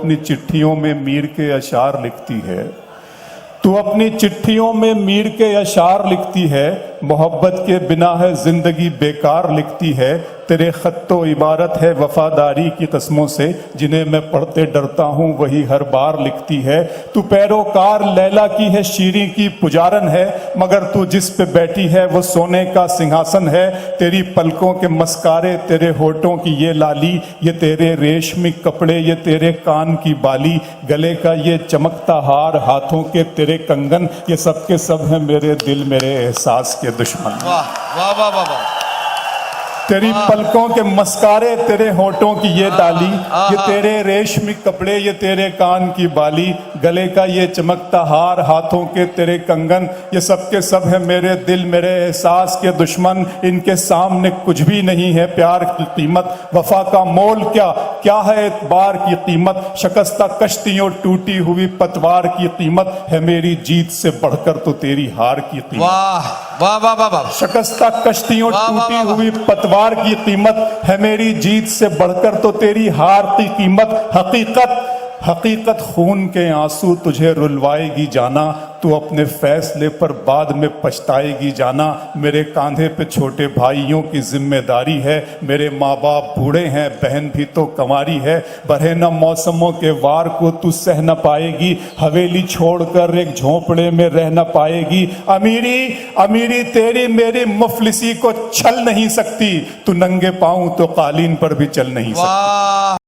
अपनी चिट्ठियों में मीर के अशार लिखती है, तू अपनी चिट्ठियों में मीर के अशार लिखती है, मोहब्बत के बिना है जिंदगी बेकार लिखती है। तेरे खत्तो इबारत है वफादारी की कस्मों से, जिन्हें मैं पढ़ते डरता हूँ वही हर बार लिखती है। तू पैरोकार लैला की है, शीरी की पुजारन है, मगर तू जिस पे बैठी है वो सोने का सिंहासन है। तेरी पलकों के मस्कारे, तेरे होठों की ये लाली, ये तेरे रेशमी कपड़े, ये तेरे कान की बाली, गले का ये चमकता हार, हाथों के तेरे कंगन, ये सब के सब है मेरे दिल मेरे एहसास के दुश्मन। वाह वाह वाह वाह वाह। तेरी पलकों के मस्कारे, तेरे होठों की ये डाली, ये तेरे रेशमी कपड़े, ये तेरे कान की बाली, गले का ये चमकता हार, हाथों के तेरे कंगन, ये सब के सब है मेरे दिल मेरे एहसास के दुश्मन। इनके सामने कुछ भी नहीं है प्यार की कीमत, वफा का मोल क्या क्या है एतबार की कीमत। शिकस्ता कश्तियों टूटी हुई पतवार की कीमत है मेरी जीत से बढ़कर तो तेरी हार की कीमत। वाह वाह वाह वाह वाह। शिकस्ता कश्तियों टूटी हुई पतवार की कीमत है मेरी जीत से बढ़कर तो तेरी हार की कीमत। हकीकत खून के आंसू तुझे रुलवाएगी जाना, तू अपने फैसले पर बाद में पछताएगी जाना। मेरे कांधे पे छोटे भाइयों की जिम्मेदारी है, मेरे माँ बाप बूढ़े हैं, बहन भी तो कंवारी है। बरहे न मौसमों के वार को तू सह न पाएगी, हवेली छोड़कर एक झोंपड़े में रह न पाएगी। अमीरी तेरी मेरी मुफलिसी को छल नहीं सकती, तू नंगे पाँव तो कालीन पर भी चल नहीं सकती।